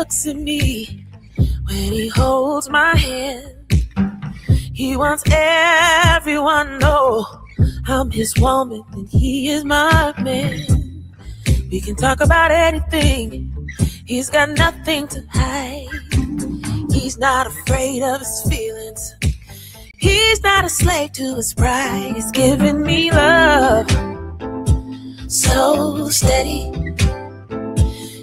looks at me, when he holds my hand, he wants everyone to know I'm his woman and he is my man. We can talk about anything, he's got nothing to hide. He's not afraid of his feelings, he's not a slave to his pride. He's giving me love so steady,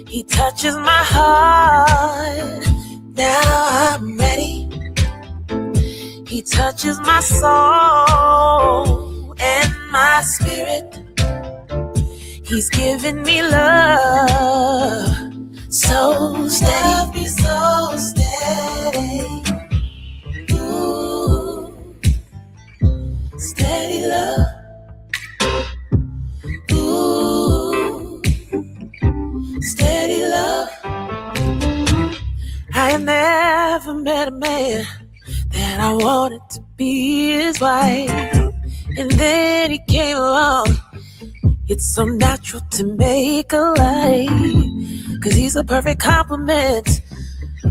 he touches my heart, now I'm ready. He touches my soul and my spirit. He's giving me love so steady, so steady. Ooh, steady love. Ooh, steady love. I have never met a man that I wanted to be his wife, and then he came along. It's so natural to make a life, 'cause he's a perfect complement,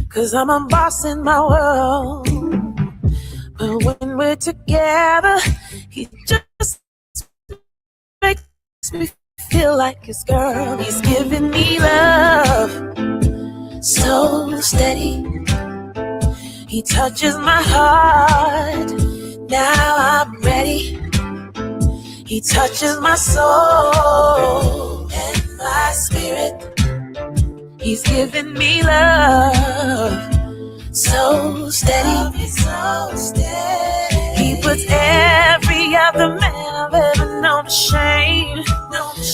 'cause I'm a boss in my world. But when we're together, he just makes me feel like his girl. He's giving me love so steady, he touches my heart, now I'm ready. He touches my soul and my spirit. He's giving me love so steady, so steady. He puts every other man I've ever known to shame.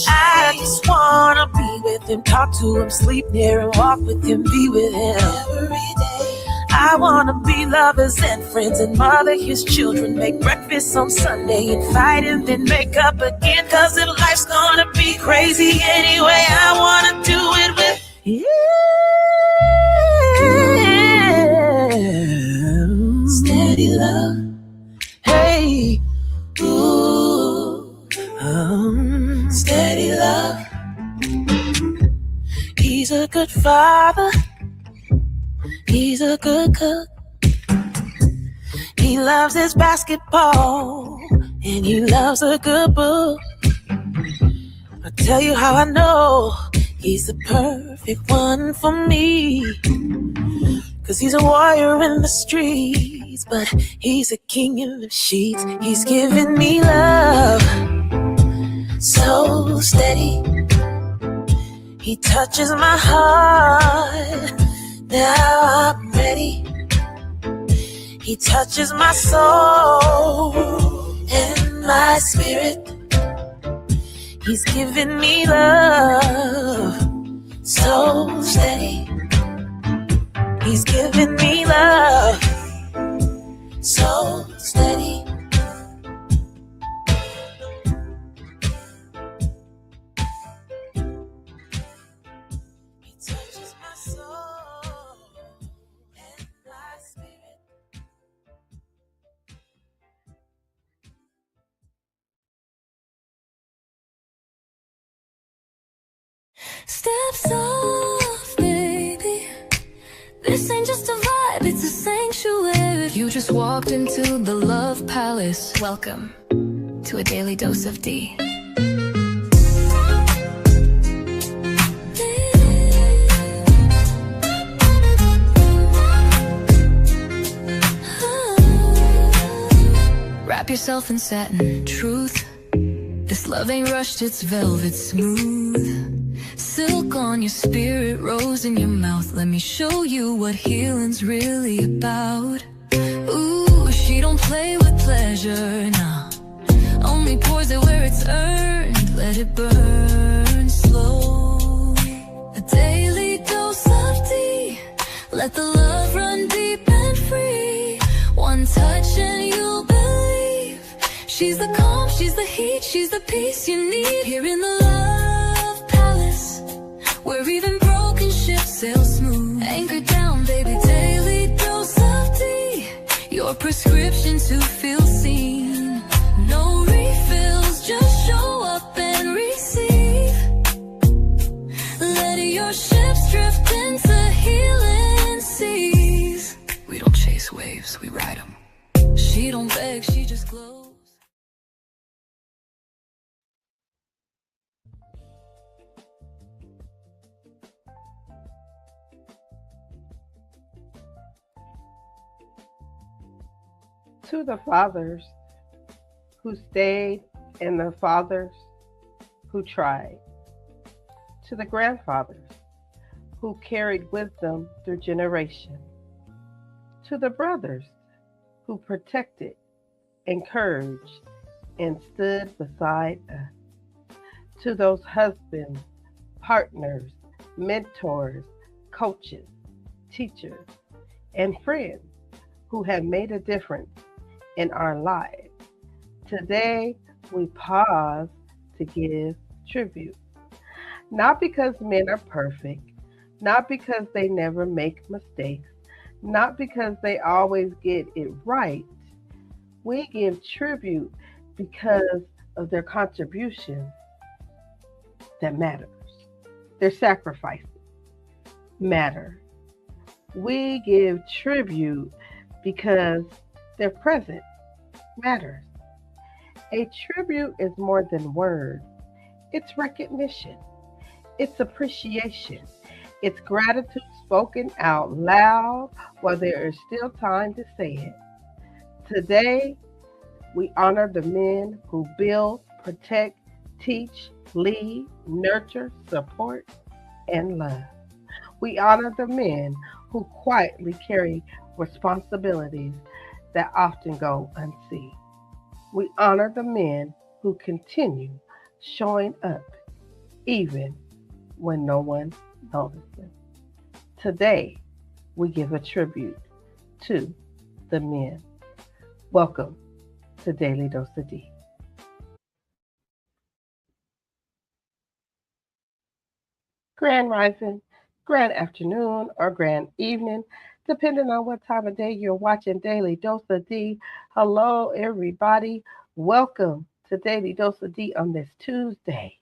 I just wanna be with him, talk to him, sleep near him, walk with him, be with him every day. I wanna be lovers and friends and mother his children, make breakfast on Sunday and fight and then make up again. 'Cause if life's gonna be crazy anyway, I wanna do it with you. Steady love. Hey, ooh, steady love. He's a good father, he's a good cook. He loves his basketball and he loves a good book. I'll tell you how I know he's the perfect one for me. 'Cause he's a warrior in the streets, but he's a king in the sheets. He's giving me love so steady, he touches my heart, now I'm ready. He touches my soul and my spirit. He's giving me love so steady. He's giving me love so steady. He touches my soul and my spirit. Steps off, baby. This ain't just a vibe, it's a sanctuary. You just walked into the Love Palace. Welcome to a daily dose of D. Wrap yourself in satin, truth. This love ain't rushed, it's velvet smooth. Silk on your spirit, rose in your mouth. Let me show you what healing's really about. Ooh, she don't play with pleasure, nah. Only pours it where it's earned. Let it burn slow. A daily dose of D. Let the love run deep and free. One touch and you'll believe. She's the calm, she's the heat, she's the peace you need. Here in the Love Palace, where even broken ships sail smooth. Anchor down, baby, daily dose of D. Your prescription to feel seen. No refills, just show up and receive. Let your ships drift into healing. just glows. To the fathers who stayed and the fathers who tried, to the grandfathers who carried wisdom through generations, to the brothers who protected, encouraged, and stood beside us, to those husbands, partners, mentors, coaches, teachers, and friends who have made a difference in our lives. Today, we pause to give tribute. Not because men are perfect, not because they never make mistakes, not because they always get it right. We give tribute because of their contributions that matters. Their sacrifices matter. We give tribute because their presence matters. A tribute is more than words. It's recognition. It's appreciation. It's gratitude spoken out loud while there is still time to say it. Today, we honor the men who build, protect, teach, lead, nurture, support, and love. We honor the men who quietly carry responsibilities that often go unseen. We honor the men who continue showing up even when no one notices. Today, we give a tribute to the men. Welcome to Daily Dose of D. Grand rising, grand afternoon, or grand evening, depending on what time of day you're watching Daily Dose of D. Hello, everybody. Welcome to Daily Dose of D on this Tuesday.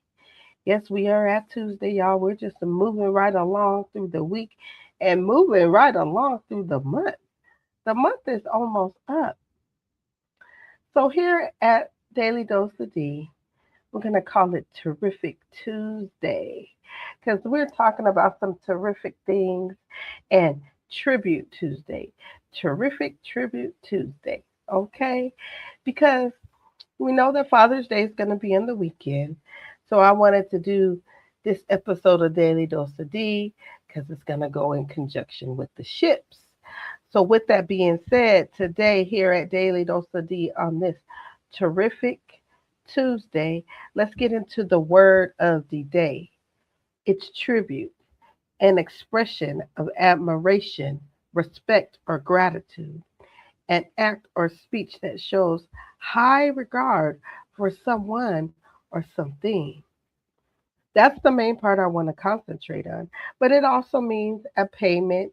Yes, we are at Tuesday, y'all. We're just moving right along through the week and moving right along through the month. The month is almost up. So here at Daily Dose of D, we're going to call it Terrific Tuesday because we're talking about some terrific things and Tribute Tuesday. Terrific Tribute Tuesday. Okay? Because we know that Father's Day is going to be in the weekend. So I wanted to do this episode of Daily Dose of D because it's going to go in conjunction with the ships. So with that being said, today here at Daily Dose of D on this terrific Tuesday, let's get into the word of the day. It's tribute, an expression of admiration, respect, or gratitude, an act or speech that shows high regard for someone or something. That's the main part I want to concentrate on. But it also means a payment,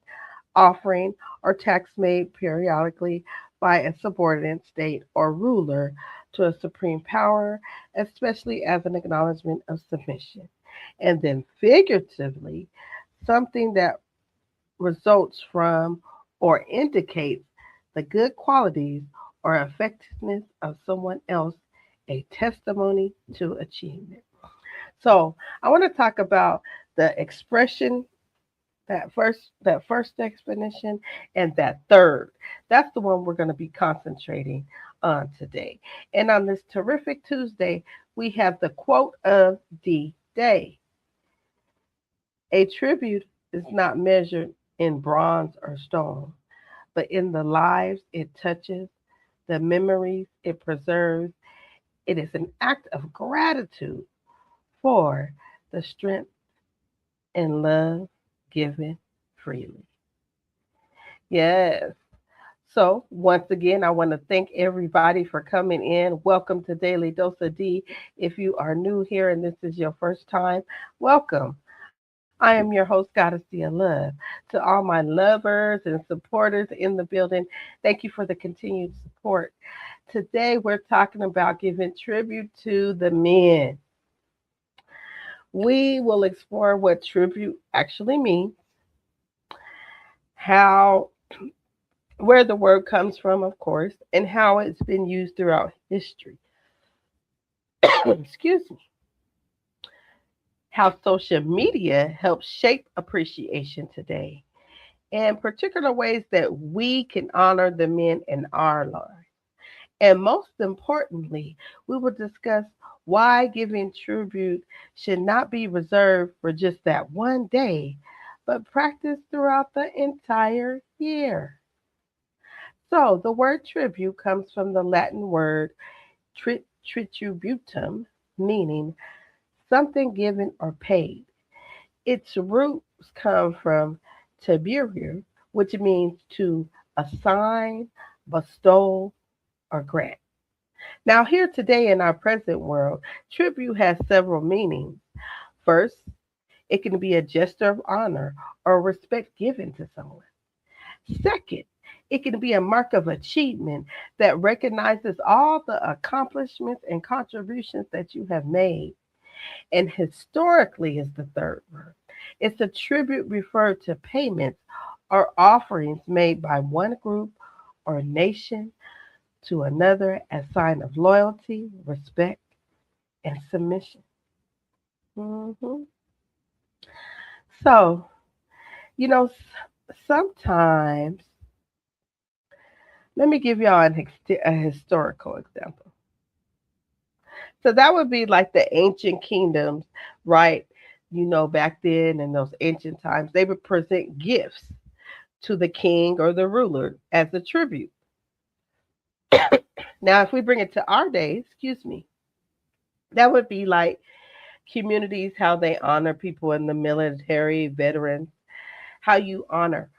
offering, or tax made periodically by a subordinate state or ruler to a supreme power, especially as an acknowledgement of submission. And then figuratively, something that results from or indicates the good qualities or effectiveness of someone else, a testimony to achievement. So I want to talk about the expression, that first definition, and that third. That's the one we're going to be concentrating on today. And on this terrific Tuesday, we have the quote of the day. A tribute is not measured in bronze or stone, but in the lives it touches, the memories it preserves. It is an act of gratitude for the strength and love given freely. Yes. So, once again, I want to thank everybody for coming in. Welcome to Daily Dose of D. If you are new here and this is your first time, welcome. I am your host, Goddess Dia Love. To all my lovers and supporters in the building, thank you for the continued support. Today, we're talking about giving tribute to the men. We will explore what tribute actually means, how where the word comes from, of course, and how it's been used throughout history. Excuse me. How social media helps shape appreciation today, and particular ways that we can honor the men in our lives. And most importantly, we will discuss why giving tribute should not be reserved for just that one day, but practiced throughout the entire year. So, the word tribute comes from the Latin word tributum, meaning something given or paid. Its roots come from tiburio, which means to assign, bestow, or grant. Now, here today in our present world, tribute has several meanings. First, it can be a gesture of honor or respect given to someone. Second, it can be a mark of achievement that recognizes all the accomplishments and contributions that you have made. And historically is the third word. It's a tribute referred to payments or offerings made by one group or nation to another as sign of loyalty, respect, and submission. Mhm. So, you know, sometimes, let me give y'all a historical example. So that would be like the ancient kingdoms, right? Back then in those ancient times, they would present gifts to the king or the ruler as a tribute. Now, if we bring it to our days, excuse me, that would be like communities, how they honor people in the military, veterans, how you honor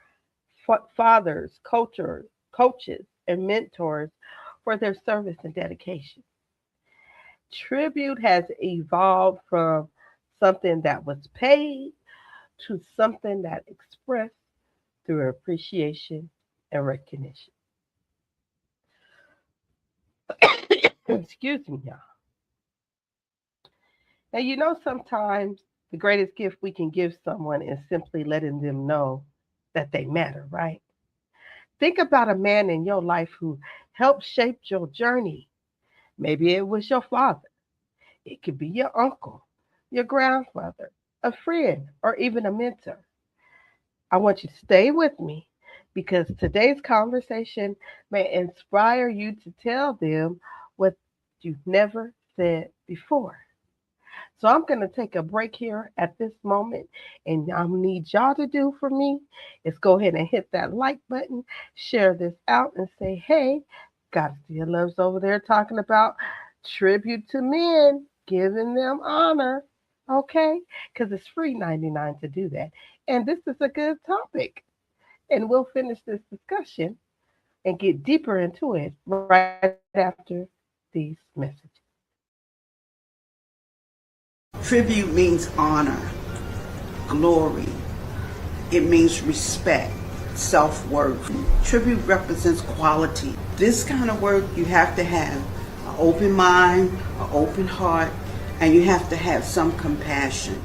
fathers, coaches, and mentors for their service and dedication. Tribute has evolved from something that was paid to something that expressed through appreciation and recognition. Excuse me, y'all. Now, sometimes the greatest gift we can give someone is simply letting them know that they matter, right? Think about a man in your life who helped shape your journey. Maybe it was your father, it could be your uncle, your grandfather, a friend, or even a mentor. I want you to stay with me because today's conversation may inspire you to tell them what you've never said before. So I'm going to take a break here at this moment, and I need y'all to do for me is go ahead and hit that like button, share this out, and say, hey, God still loves over there talking about tribute to men, giving them honor, okay? Because it's free 99 to do that. And this is a good topic. And we'll finish this discussion and get deeper into it right after these messages. Tribute means honor, glory. It means respect, self-worth. Tribute represents quality. This kind of work, you have to have an open mind, an open heart, and you have to have some compassion.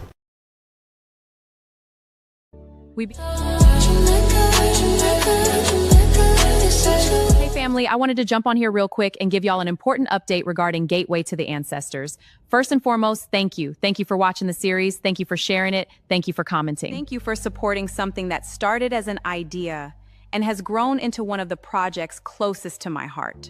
Hey family, I wanted to jump on here real quick and give y'all an important update regarding Gateway to the Ancestors. First and foremost, thank you. Thank you for watching the series. Thank you for sharing it. Thank you for commenting. Thank you for supporting something that started as an idea and has grown into one of the projects closest to my heart.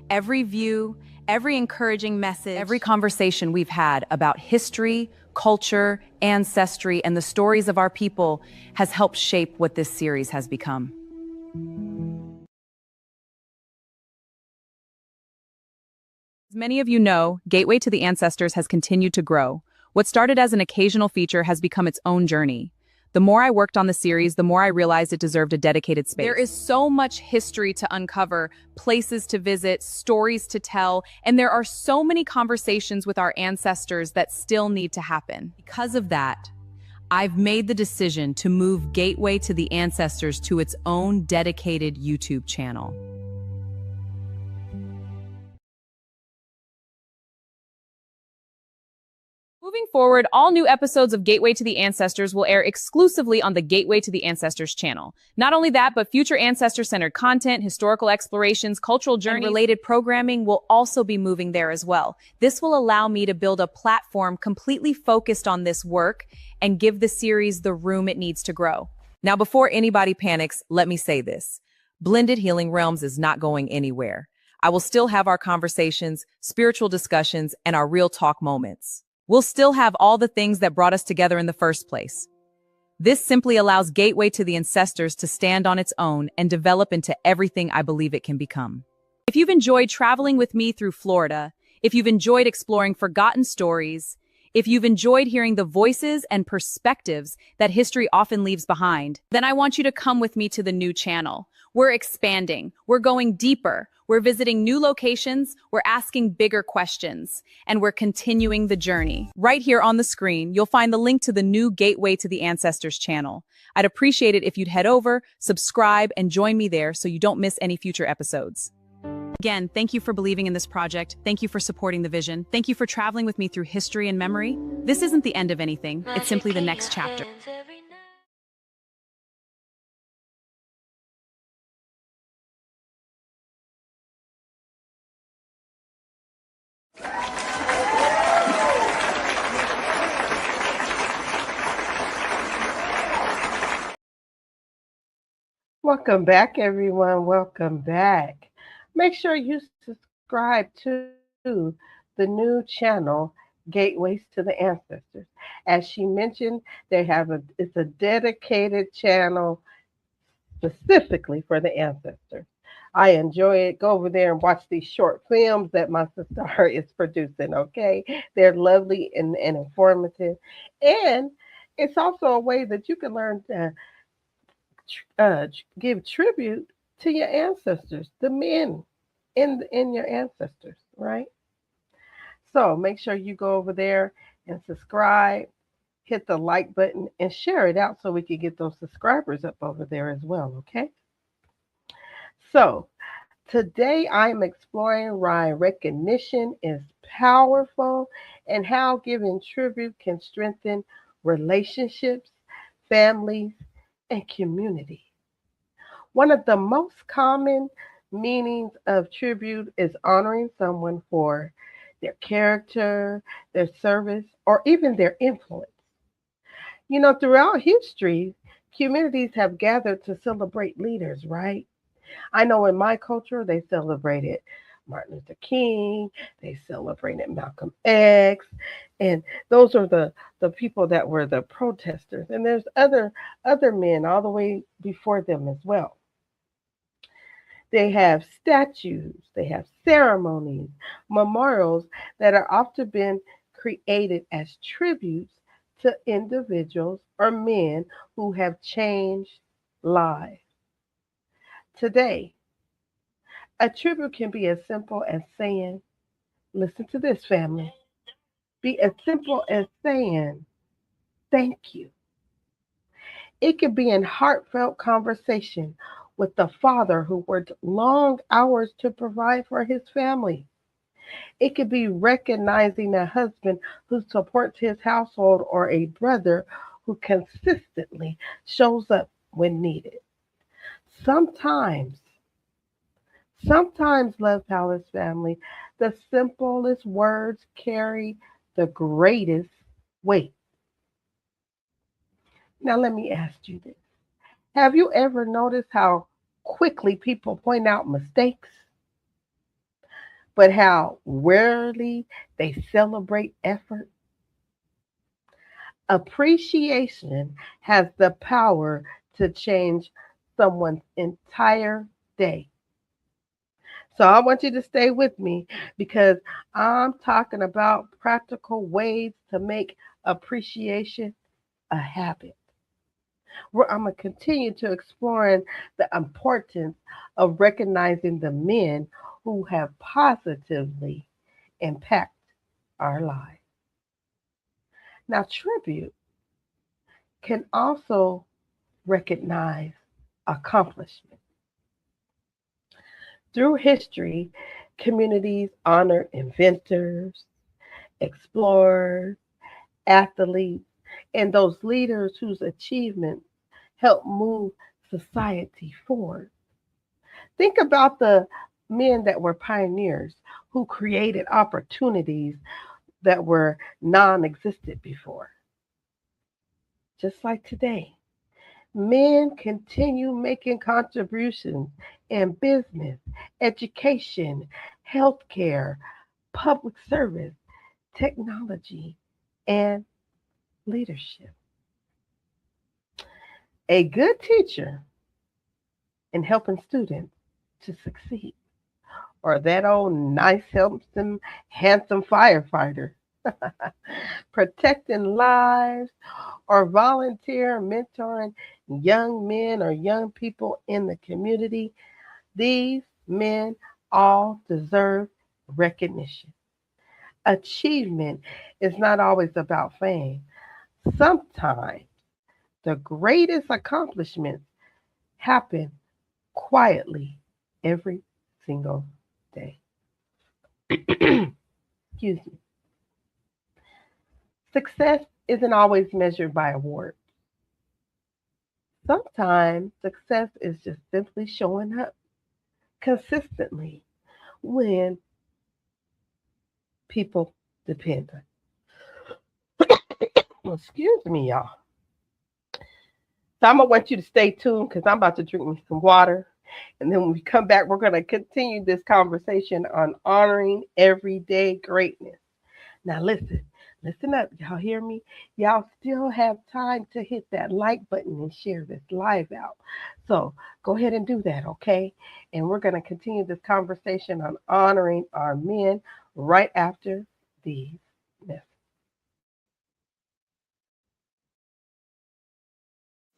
Every view, every encouraging message, Every conversation we've had about history, culture, ancestry, and the stories of our people has helped shape what this series has become. As many of you know, Gateway to the Ancestors has continued to grow. What started as an occasional feature has become its own journey. The more I worked on the series, the more I realized it deserved a dedicated space. There is so much history to uncover, places to visit, stories to tell, and there are so many conversations with our ancestors that still need to happen. Because of that, I've made the decision to move Gateway to the Ancestors to its own dedicated YouTube channel. Moving forward, all new episodes of Gateway to the Ancestors will air exclusively on the Gateway to the Ancestors channel. Not only that, but future ancestor-centered content, historical explorations, cultural journeys, and related programming will also be moving there as well. This will allow me to build a platform completely focused on this work and give the series the room it needs to grow. Now, before anybody panics, let me say this. Blended Healing Realms is not going anywhere. I will still have our conversations, spiritual discussions, and our real talk moments. We'll still have all the things that brought us together in the first place. This simply allows Gateway to the Ancestors to stand on its own and develop into everything I believe it can become. If you've enjoyed traveling with me through Florida, if you've enjoyed exploring forgotten stories, if you've enjoyed hearing the voices and perspectives that history often leaves behind, then I want you to come with me to the new channel. We're expanding, we're going deeper, we're visiting new locations, we're asking bigger questions, and we're continuing the journey. Right here on the screen, you'll find the link to the new Gateway to the Ancestors channel. I'd appreciate it if you'd head over, subscribe, and join me there so you don't miss any future episodes. Again, thank you for believing in this project. Thank you for supporting the vision. Thank you for traveling with me through history and memory. This isn't the end of anything. It's simply the next chapter. Welcome back, everyone. Welcome back. Make sure you subscribe to the new channel, Gateways to the Ancestors. As she mentioned, it's a dedicated channel specifically for the ancestors. I enjoy it. Go over there and watch these short films that my sister is producing, okay? They're lovely and informative. And it's also a way that you can learn to give tribute to your ancestors, the men in your ancestors, right? So make sure you go over there and subscribe, hit the like button, and share it out so we can get those subscribers up over there as well, okay? So today I'm exploring why recognition is powerful and how giving tribute can strengthen relationships, families, and community. One of the most common meanings of tribute is honoring someone for their character, their service, or even their influence. You know, throughout history, communities have gathered to celebrate leaders, right? I know in my culture, they celebrated Martin Luther King, they celebrated Malcolm X, and those are the people that were the protesters. And there's other men all the way before them as well. They have statues, they have ceremonies, memorials that are often been created as tributes to individuals or men who have changed lives. Today, a tribute can be as simple as saying, listen to this, family, be as simple as saying, thank you. It could be in heartfelt conversation with the father who worked long hours to provide for his family. It could be recognizing a husband who supports his household or a brother who consistently shows up when needed. Sometimes, Love Palace family, the simplest words carry the greatest weight. Now, let me ask you this. Have you ever noticed how quickly people point out mistakes, but how rarely they celebrate effort? Appreciation has the power to change someone's entire day. So I want you to stay with me because I'm talking about practical ways to make appreciation a habit. I'm going to continue to exploring the importance of recognizing the men who have positively impacted our lives. Now, tribute can also recognize accomplishment. Through history, communities honor inventors, explorers, athletes, and those leaders whose achievements help move society forward. Think about the men that were pioneers who created opportunities that were non existent before. Just like today, men continue making contributions in business, education, healthcare, public service, technology, and leadership. A good teacher in helping students to succeed, or that old nice, handsome firefighter protecting lives, or volunteer mentoring young men or young people in the community. These men all deserve recognition. Achievement is not always about fame. Sometimes the greatest accomplishments happen quietly every single day. Excuse me. Success isn't always measured by awards. Sometimes success is just simply showing up consistently when people depend on. Well, excuse me, y'all. So I'm gonna want you to stay tuned because I'm about to drink me some water. And then when we come back, we're gonna continue this conversation on honoring everyday greatness. Now listen up. Y'all hear me? Y'all still have time to hit that like button and share this live out. So go ahead and do that, okay? And we're gonna continue this conversation on honoring our men right after these messages.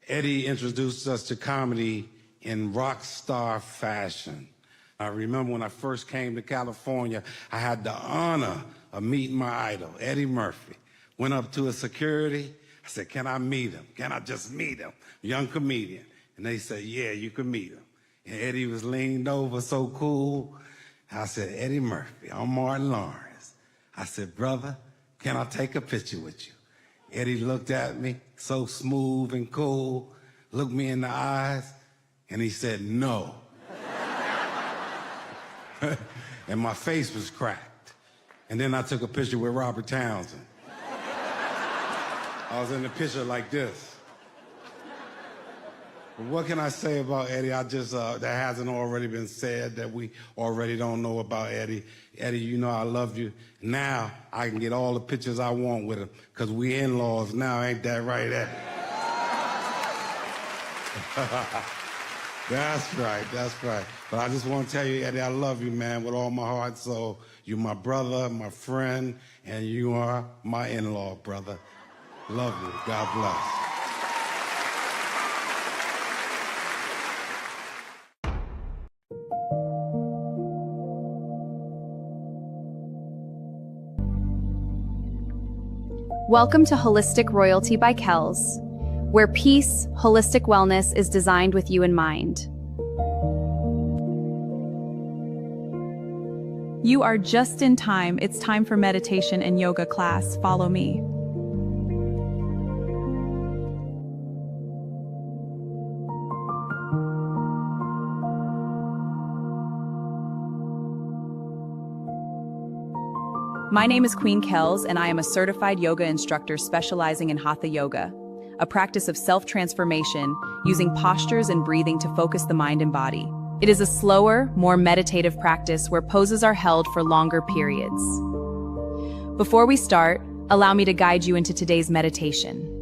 Eddie introduced us to comedy in rock star fashion. I remember when I first came to California, I had the honor of meeting my idol, Eddie Murphy. Went up to a security. I said, can I meet him? Can I just meet him? Young comedian. And they said, yeah, you can meet him. And Eddie was leaned over so cool. I said, Eddie Murphy, I'm Martin Lawrence. I said, brother, can I take a picture with you? Eddie looked at me, so smooth and cool, looked me in the eyes, and he said, no. And my face was cracked. And then I took a picture with Robert Townsend. I was in the picture like this. But what can I say about Eddie? That hasn't already been said, that we already don't know about Eddie. Eddie, you know I love you. Now I can get all the pictures I want with him, because we in-laws now, ain't that right, Eddie? That's right. But I just want to tell you, Eddie, I love you, man, with all my heart and soul. You're my brother, my friend, and you are my in-law brother. Love you. God bless. Welcome to Holistic Royalty by Kells, where peace, holistic wellness is designed with you in mind. You are just in time. It's time for meditation and yoga class. Follow me. My name is Queen Kells, and I am a certified yoga instructor specializing in Hatha Yoga, a practice of self-transformation using postures and breathing to focus the mind and body. It is a slower, more meditative practice where poses are held for longer periods. Before we start, allow me to guide you into today's meditation.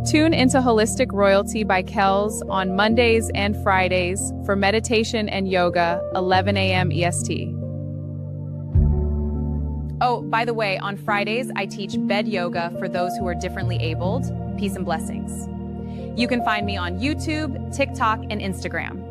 Tune into Holistic Royalty by Kells on Mondays and Fridays for meditation and yoga, 11 a.m. EST. Oh, by the way, on Fridays, I teach bed yoga for those who are differently abled. Peace and blessings. You can find me on YouTube, TikTok, and Instagram.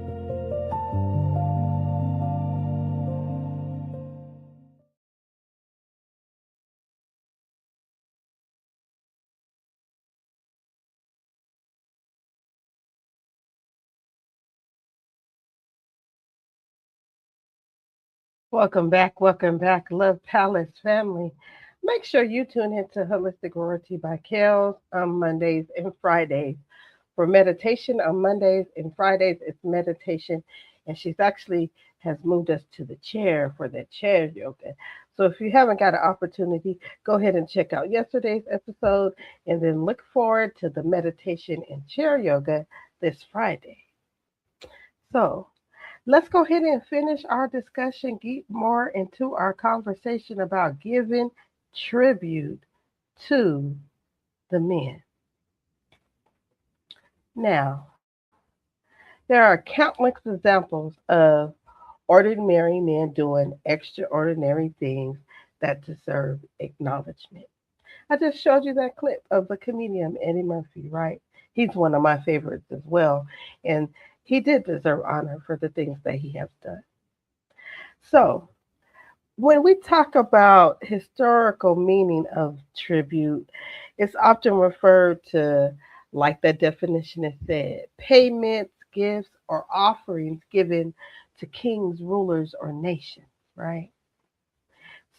Welcome back, Love Palace family. Make sure you tune into Holistic Royalty by Kels on Mondays and Fridays. For meditation on Mondays and Fridays, it's meditation, and she's actually has moved us to the chair for the chair yoga. So if you haven't got an opportunity, go ahead and check out yesterday's episode, and then look forward to the meditation and chair yoga this Friday. So let's go ahead and finish our discussion, get more into our conversation about giving tribute to the men. Now, there are countless examples of ordinary men doing extraordinary things that deserve acknowledgement. I just showed you that clip of the comedian Eddie Murphy, right? He's one of my favorites as well. And he did deserve honor for the things that he has done. So, when we talk about historical meaning of tribute, it's often referred to, like that definition has said, payments, gifts, or offerings given to kings, rulers, or nations, right?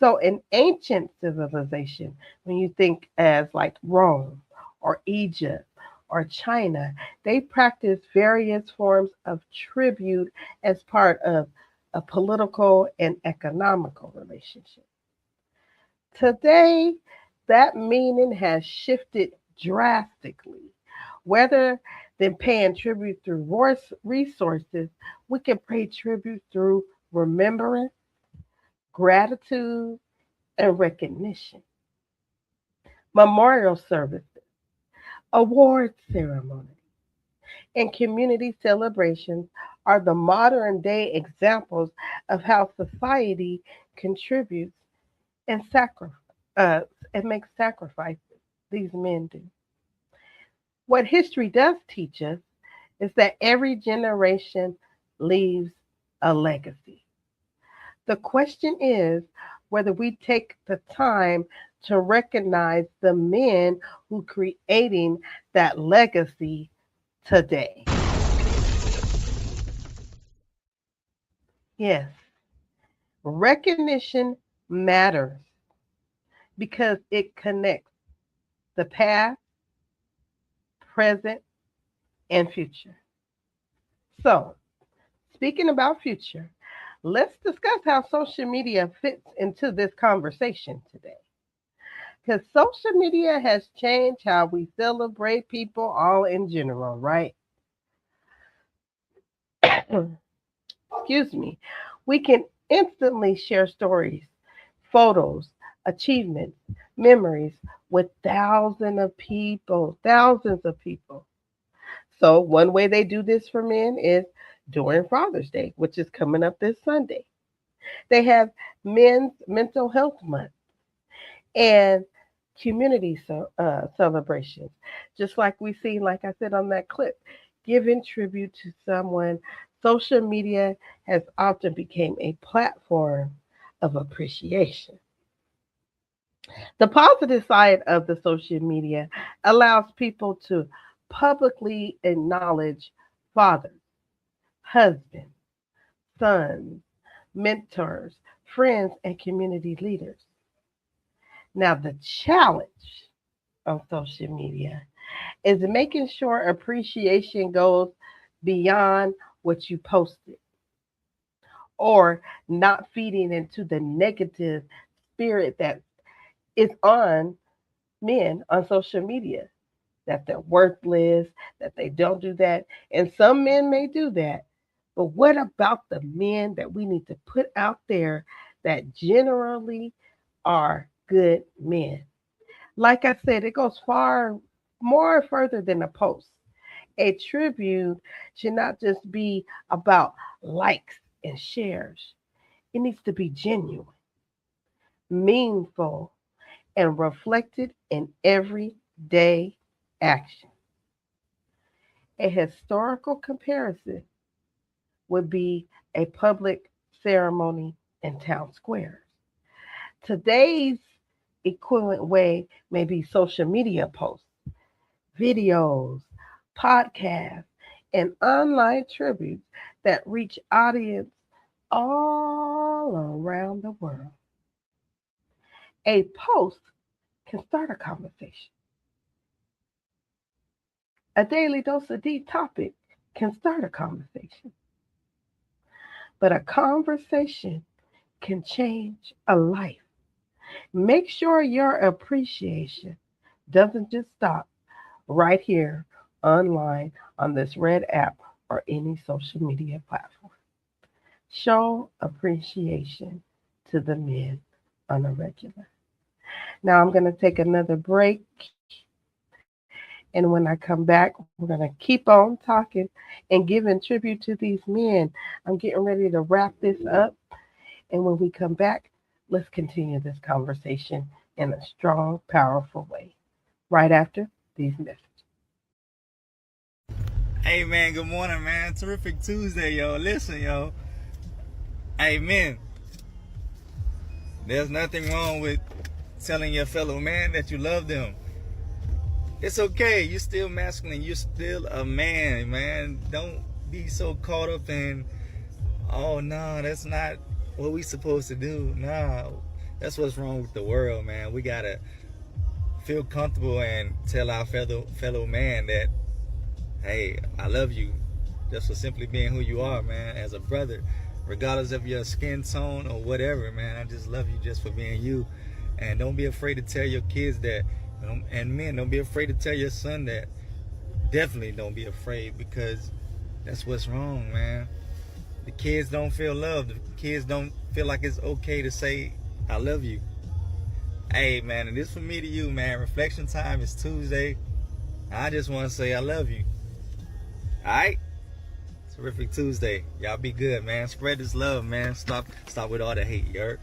So in ancient civilization, when you think as like Rome or Egypt or China, they practiced various forms of tribute as part of a political and economical relationship. Today, that meaning has shifted drastically. Rather than paying tribute through resources, we can pay tribute through remembrance, gratitude, and recognition. Memorial services, award ceremonies, and community celebrations are the modern day examples of how society contributes and and makes sacrifices. These men do. What history does teach us is that every generation leaves a legacy. The question is whether we take the time to recognize the men who creating that legacy today. Yes, recognition matters because it connects the past, present, and future. So, speaking about future, let's discuss how social media fits into this conversation today. Because social media has changed how we celebrate people all in general, right? Excuse me. We can instantly share stories, photos, achievements, memories with thousands of people. So, one way they do this for men is during Father's Day, which is coming up this Sunday. They have Men's Mental Health Month and community celebrations. Just like we see, like I said on that clip, giving tribute to someone, social media has often become a platform of appreciation. The positive side of the social media allows people to publicly acknowledge fathers, husbands, sons, mentors, friends, and community leaders. Now, the challenge on social media is making sure appreciation goes beyond what you posted or not feeding into the negative spirit that is on men on social media, that they're worthless, that they don't do that. And some men may do that. But what about the men that we need to put out there that generally are good men? Like I said, it goes far more further than a post. A tribute should not just be about likes and shares. It needs to be genuine, meaningful, and reflected in everyday action. A historical comparison would be a public ceremony in town squares. Today's equivalent way may be social media posts, videos, podcasts, and online tributes that reach audience all around the world. A post can start a conversation. A daily dose of D topic can start a conversation. But a conversation can change a life. Make sure your appreciation doesn't just stop right here online on this red app or any social media platform. Show appreciation to the men on a regular. Now I'm going to take another break. And when I come back, we're going to keep on talking and giving tribute to these men. I'm getting ready to wrap this up. And when we come back, let's continue this conversation in a strong, powerful way. Right after these messages. Hey man, good morning man. Terrific Tuesday, yo. Listen, yo. Hey man, there's nothing wrong with telling your fellow man that you love them. It's okay. You're still masculine. You're still a man, man. Don't be so caught up in, oh no, that's not what we supposed to do. No, that's what's wrong with the world, man. We gotta feel comfortable and tell our fellow man that, hey, I love you just for simply being who you are, man, as a brother, regardless of your skin tone or whatever, man. I just love you just for being you. And don't be afraid to tell your kids that. And men, don't be afraid to tell your son that. Definitely don't be afraid, because that's what's wrong, man. The kids don't feel loved. The kids don't feel like it's okay to say, I love you. Hey, man, and this from me to you, man. Reflection time is Tuesday. I just want to say I love you. All right? Terrific Tuesday. Y'all be good, man. Spread this love, man. Stop with all the hate, you heard?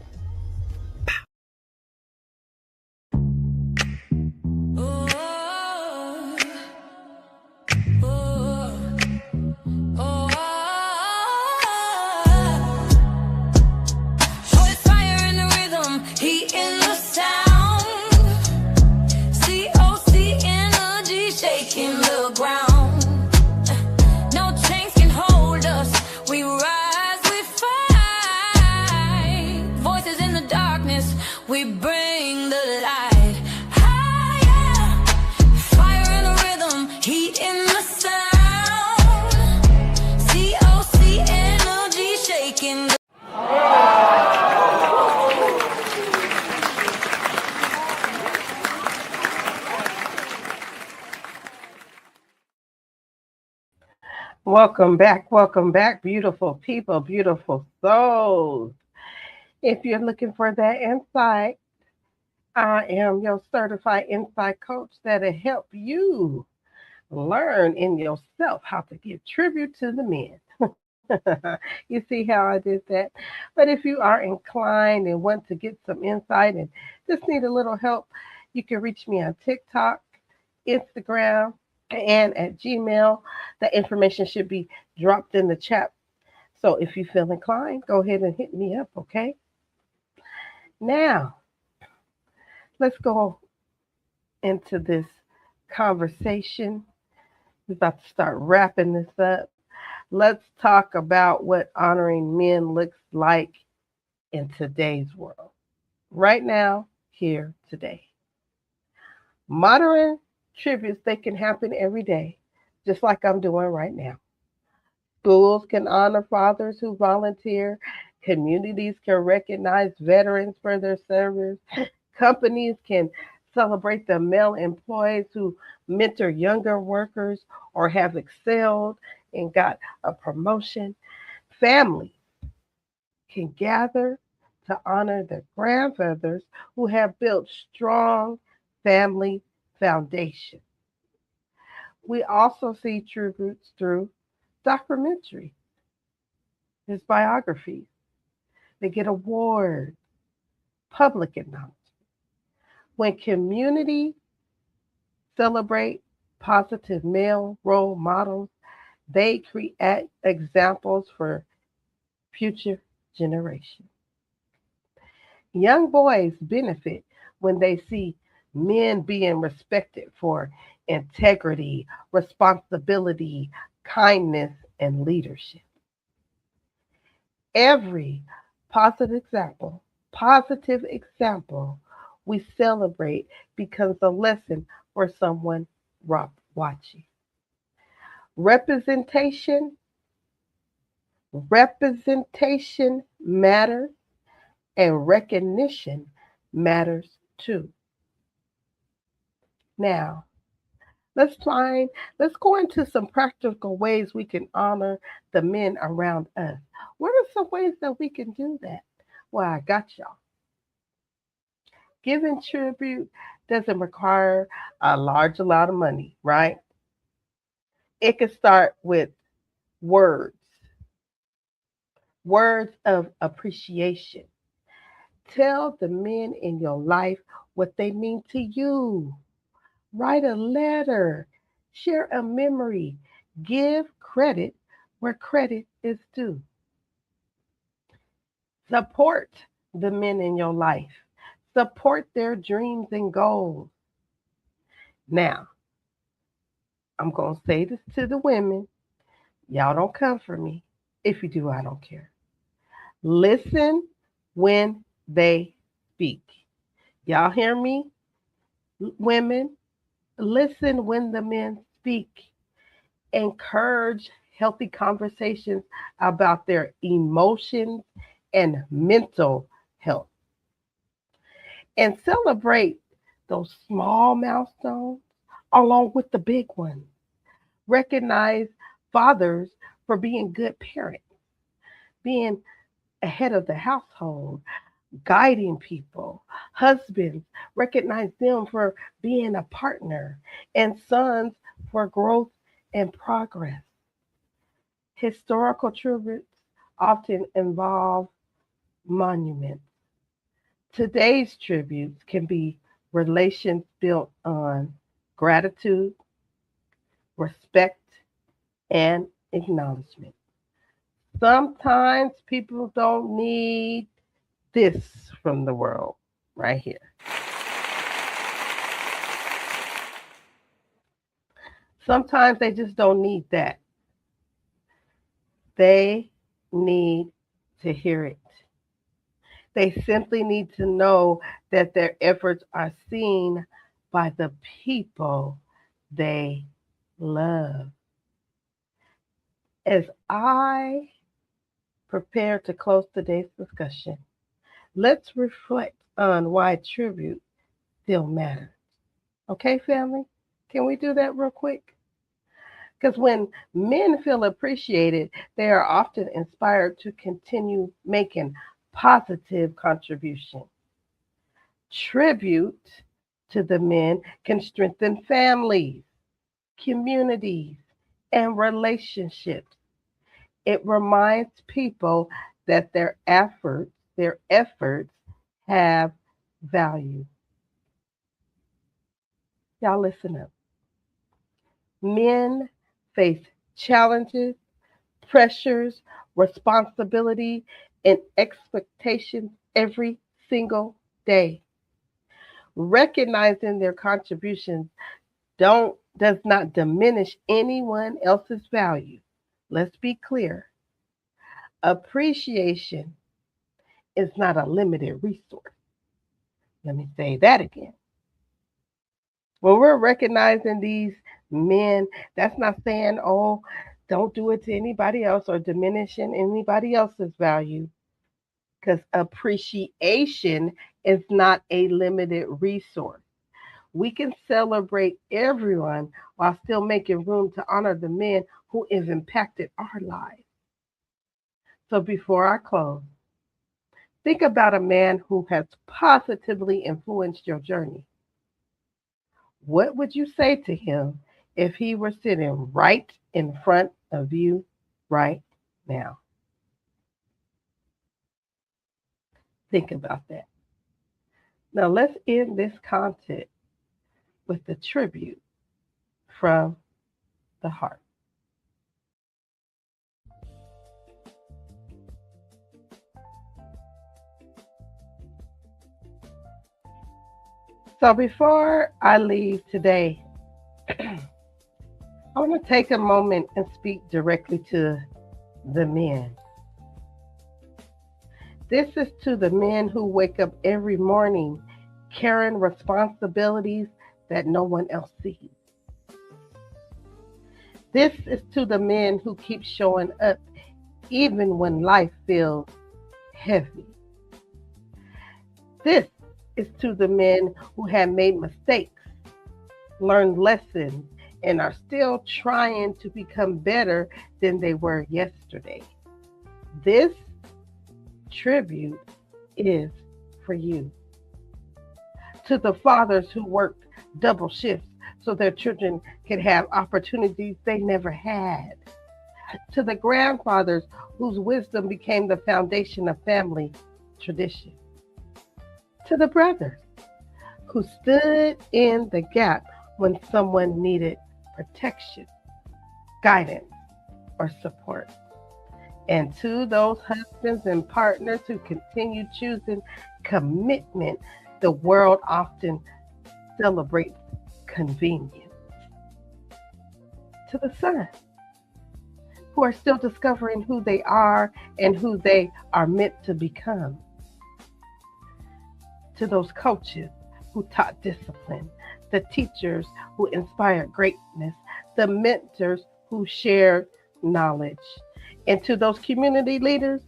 Welcome back, beautiful people, beautiful souls. If you're looking for that insight, I am your certified insight coach that'll help you learn in yourself how to give tribute to the men. You see how I did that? But if you are inclined and want to get some insight and just need a little help, you can reach me on TikTok, Instagram, and at Gmail. The information should be dropped in the chat. So if you feel inclined, go ahead and hit me up, okay? Now, let's go into this conversation. We're about to start wrapping this up. Let's talk about what honoring men looks like in today's world. Right now, here, today. Modern tributes, they can happen every day, just like I'm doing right now. Schools can honor fathers who volunteer. Communities can recognize veterans for their service. Companies can celebrate the male employees who mentor younger workers or have excelled and got a promotion. Families can gather to honor the grandfathers who have built strong family foundation. We also see tributes through documentaries, his biographies. They get awards, public announcements. When communities celebrate positive male role models, they create examples for future generations. Young boys benefit when they see men being respected for integrity, responsibility, kindness, and leadership. Every positive example we celebrate becomes a lesson for someone watching. Representation, representation matters, and recognition matters too. Now, let's find, let's go into some practical ways we can honor the men around us. What are some ways that we can do that? Well, I got y'all. Giving tribute doesn't require a large amount of money, right? It can start with words, words of appreciation. Tell the men in your life what they mean to you. Write a letter, share a memory, give credit where credit is due. Support the men in your life, support their dreams and goals. Now, I'm going to say this to the women. Y'all don't come for me. If you do, I don't care. Listen when they speak. Y'all hear me? Women, listen when the men speak. Encourage healthy conversations about their emotions and mental health. And celebrate those small milestones along with the big ones. Recognize fathers for being good parents, being ahead of the household, guiding people. Husbands, recognize them for being a partner, and sons for growth and progress. Historical tributes often involve monuments. Today's tributes can be relations built on gratitude, respect, and acknowledgement. Sometimes people don't need this from the world right here. Sometimes they just don't need that. They need to hear it. They simply need to know that their efforts are seen by the people they love. As I prepare to close today's discussion, let's reflect on why tribute still matters. Okay, family? Can we do that real quick? Because when men feel appreciated, they are often inspired to continue making positive contribution. Tribute to the men can strengthen families, communities, and relationships. It reminds people that their efforts have value. Y'all listen up. Men face challenges, pressures, responsibility, and expectations every single day. Recognizing their contributions does not diminish anyone else's value. Let's be clear. Appreciation is not a limited resource. Let me say that again. When we're recognizing these men, that's not saying, oh, don't do it to anybody else or diminishing anybody else's value, because appreciation is not a limited resource. We can celebrate everyone while still making room to honor the men who have impacted our lives. So before I close, think about a man who has positively influenced your journey. What would you say to him if he were sitting right in front of you right now? Think about that. Now let's end this content with the tribute from the heart. So before I leave today, I want to take a moment and speak directly to the men. This is to the men who wake up every morning carrying responsibilities that no one else sees. This is to the men who keep showing up even when life feels heavy. This is to the men who have made mistakes, learned lessons, and are still trying to become better than they were yesterday. This tribute is for you. To the fathers who worked double shifts so their children could have opportunities they never had. To the grandfathers whose wisdom became the foundation of family tradition. To the brothers who stood in the gap when someone needed protection, guidance, or support. And to those husbands and partners who continue choosing commitment, the world often celebrates convenience. To the sons who are still discovering who they are and who they are meant to become. To those coaches who taught discipline, the teachers who inspired greatness, the mentors who shared knowledge, and to those community leaders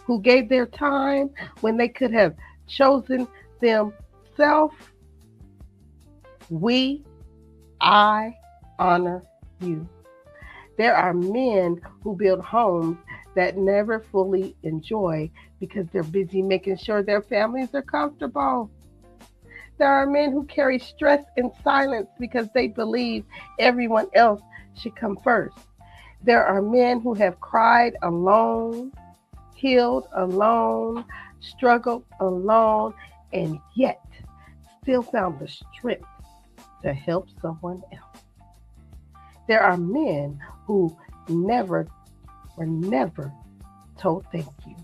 who gave their time when they could have chosen themselves. I honor you. There are men who build homes that never fully enjoy because they're busy making sure their families are comfortable. There are men who carry stress in silence because they believe everyone else should come first. There are men who have cried alone, healed alone, struggled alone, and yet still found the strength to help someone else. There are men who were never told thank you.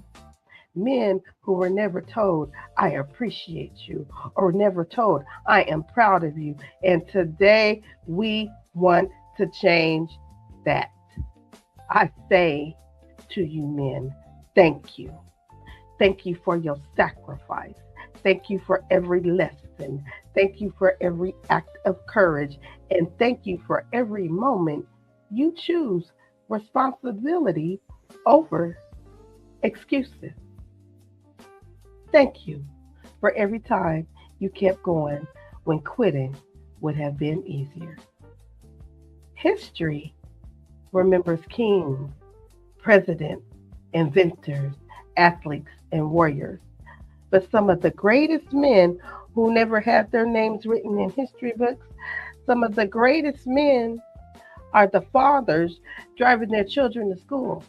Men who were never told, I appreciate you, or never told, I am proud of you. And today we want to change that. I say to you men, thank you. Thank you for your sacrifice. Thank you for every lesson. Thank you for every act of courage. And thank you for every moment you choose responsibility over excuses. Thank you for every time you kept going when quitting would have been easier. History remembers kings, presidents, inventors, athletes, and warriors. But some of the greatest men who never had their names written in history books, some of the greatest men are the fathers driving their children to school,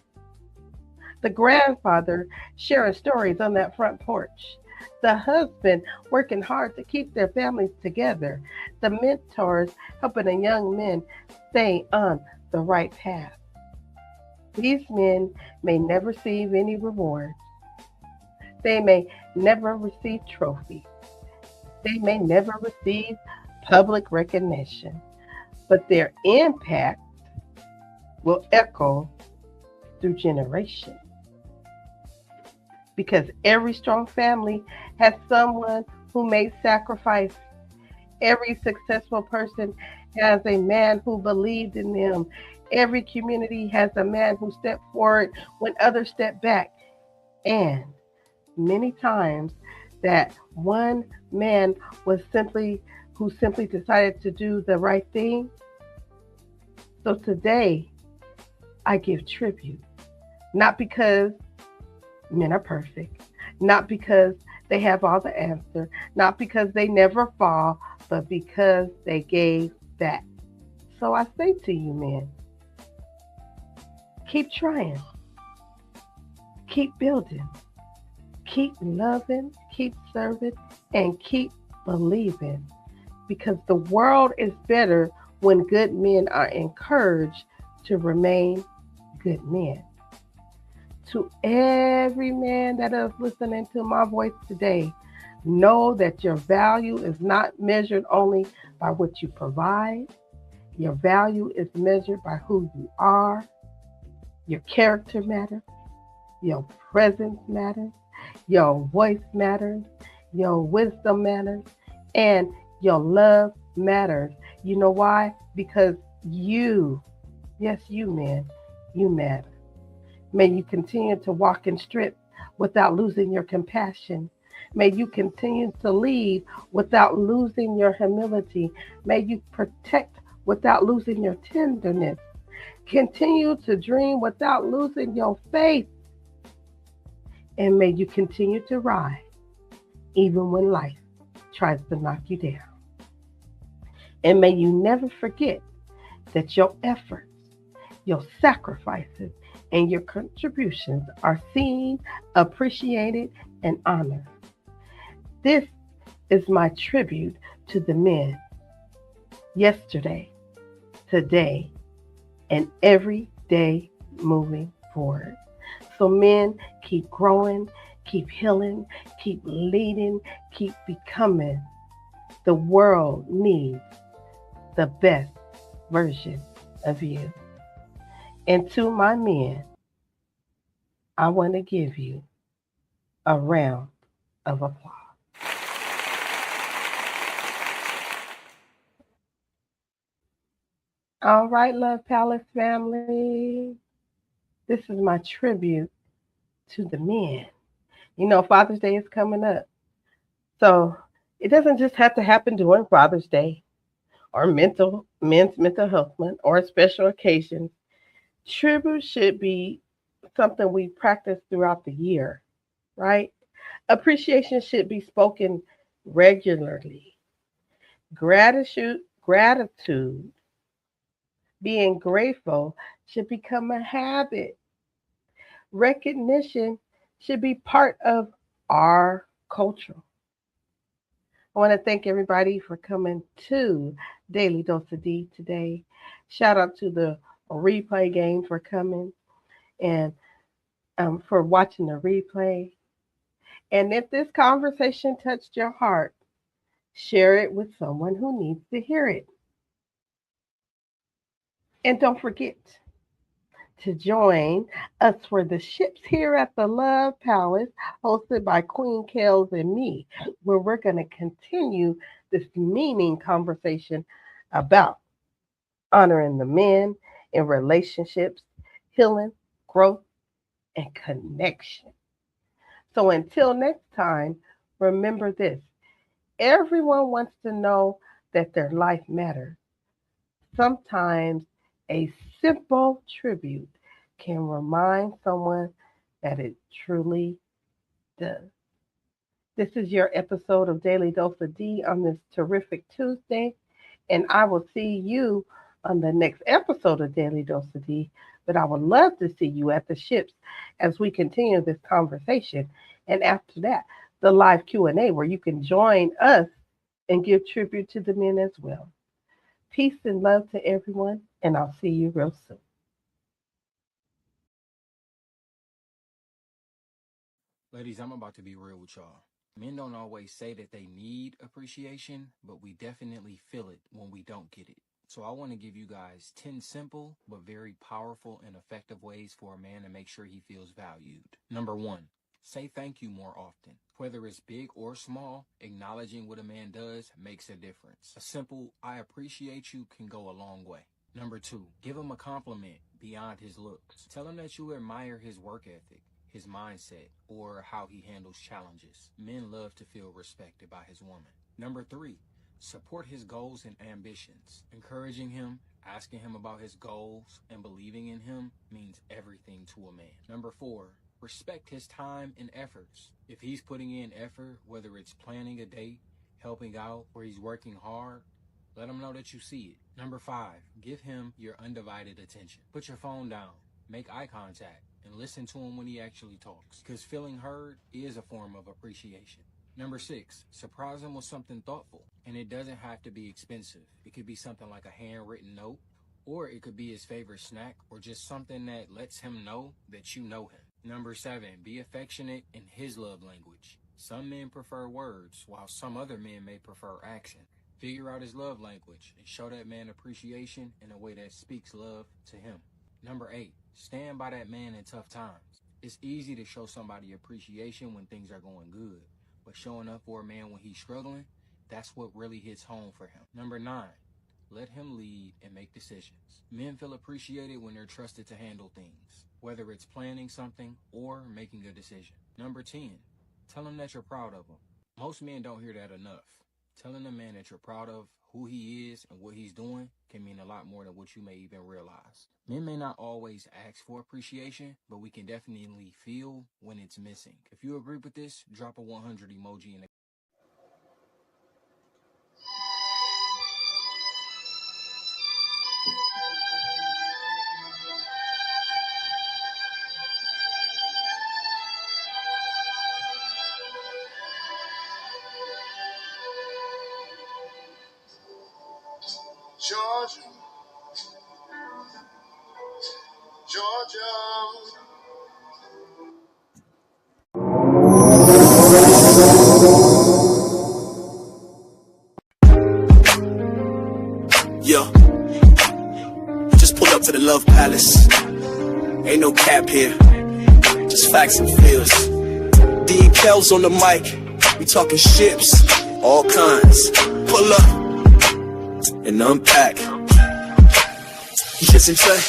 the grandfather sharing stories on that front porch, the husband working hard to keep their families together, the mentors helping a young man stay on the right path. These men may never receive any rewards. They may never receive trophies. They may never receive public recognition, but their impact will echo through generations. Because every strong family has someone who made sacrifice. Every successful person has a man who believed in them. Every community has a man who stepped forward when others stepped back. And many times that one man was simply decided to do the right thing. So today I give tribute, not because men are perfect, not because they have all the answers, not because they never fall, but because they gave back. So I say to you men, keep trying, keep building, keep loving, keep serving, and keep believing, because the world is better when good men are encouraged to remain good men. To every man that is listening to my voice today, know that your value is not measured only by what you provide. Your value is measured by who you are. Your character matters. Your presence matters. Your voice matters. Your wisdom matters. And your love matters. You know why? Because you, yes, you, man, you matter. May you continue to walk in strength without losing your compassion. May you continue to lead without losing your humility. May you protect without losing your tenderness. Continue to dream without losing your faith. And may you continue to rise even when life tries to knock you down. And may you never forget that your efforts, your sacrifices, and your contributions are seen, appreciated, and honored. This is my tribute to the men yesterday, today, and every day moving forward. So, men, keep growing, keep healing, keep leading, keep becoming. The world needs the best version of you. And to my men, I want to give you a round of applause. All right, Love Palace family. This is my tribute to the men. You know, Father's Day is coming up. So it doesn't just have to happen during Father's Day or men's mental health month or special occasions. Tribute should be something we practice throughout the year, right? Appreciation should be spoken regularly. Gratitude, being grateful should become a habit. Recognition should be part of our culture. I want to thank everybody for coming to Daily Dose of D today. Shout out to the replay game for coming and for watching the replay. And if this conversation touched your heart, share it with someone who needs to hear it. And don't forget to join us for the ships here at the Love Palace, hosted by Queen Kels and me, where we're going to continue this meaning conversation about honoring the men in relationships, healing, growth, and connection. So until next time, remember this. Everyone wants to know that their life matters. Sometimes a simple tribute can remind someone that it truly does. This is your episode of Daily Dose of D on this terrific Tuesday, and I will see you on the next episode of Daily Dose of D. But I would love to see you at the ships as we continue this conversation. And after that, the live Q&A where you can join us and give tribute to the men as well. Peace and love to everyone, and I'll see you real soon. Ladies, I'm about to be real with y'all. Men don't always say that they need appreciation, but we definitely feel it when we don't get it. So I want to give you guys 10 simple but very powerful and effective ways for a man to make sure he feels valued. Number 1, say thank you more often. Whether it's big or small, acknowledging what a man does makes a difference. A simple, I appreciate you can go a long way. Number 2, give him a compliment beyond his looks. Tell him that you admire his work ethic, his mindset, or how he handles challenges. Men love to feel respected by his woman. Number 3, support his goals and ambitions. Encouraging him, asking him about his goals, and believing in him means everything to a man. Number 4, respect his time and efforts. If he's putting in effort, whether it's planning a date, helping out, or he's working hard, let him know that you see it. Number 5, give him your undivided attention. Put your phone down, make eye contact, and listen to him when he actually talks, because feeling heard is a form of appreciation. Number 6, surprise him with something thoughtful, and it doesn't have to be expensive. It could be something like a handwritten note, or it could be his favorite snack, or just something that lets him know that you know him. Number 7, be affectionate in his love language. Some men prefer words, while some other men may prefer action. Figure out his love language and show that man appreciation in a way that speaks love to him. Number 8, stand by that man in tough times. It's easy to show somebody appreciation when things are going good, but showing up for a man when he's struggling, that's what really hits home for him. Number 9, let him lead and make decisions. Men feel appreciated when they're trusted to handle things, whether it's planning something or making a decision. Number 10, tell him that you're proud of him. Most men don't hear that enough. Telling a man that you're proud of who he is and what he's doing can mean a lot more than what you may even realize. Men may not always ask for appreciation, but we can definitely feel when it's missing. If you agree with this, drop a 100 emoji in the Georgia, Georgia. Yo, just pulled up to the Love Palace. Ain't no cap here, just facts and feels. D. Kells on the mic, we talking ships, all kinds. Pull up and unpack. Kiss and say.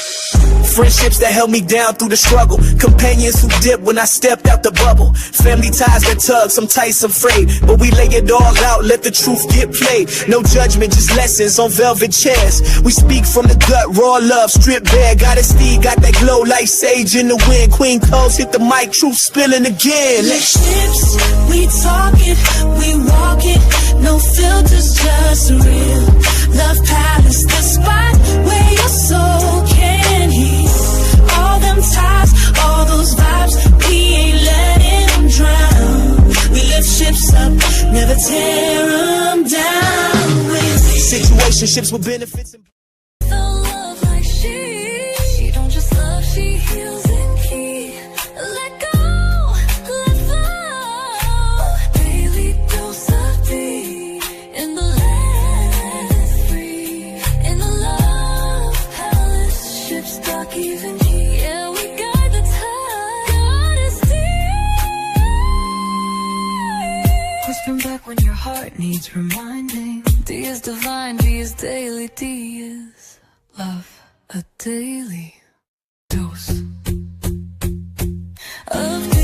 Friendships that held me down through the struggle. Companions who dipped when I stepped out the bubble. Family ties that tug, some tight, some frayed. But we lay it all out, let the truth get played. No judgment, just lessons on velvet chairs. We speak from the gut, raw love, stripped bare. Got a steed, got that glow like sage in the wind. Queen Coles hit the mic, truth spilling again. Ships, we talk it, we walk it. No filters, just real. Love Palace, the spot where your soul can heal. All them ties, all those vibes, we ain't letting them drown. We lift ships up, never tear them down. Situationships with benefits and The love like she don't just love, she heals and keep. Let go, let flow. Daily dose of tea in the land that's free. In the Love Palace, ships dock even key. Yeah, we got the tide. God is deep. Whispering back when your heart needs reminding. D is divine, D is daily, D is love, a daily dose of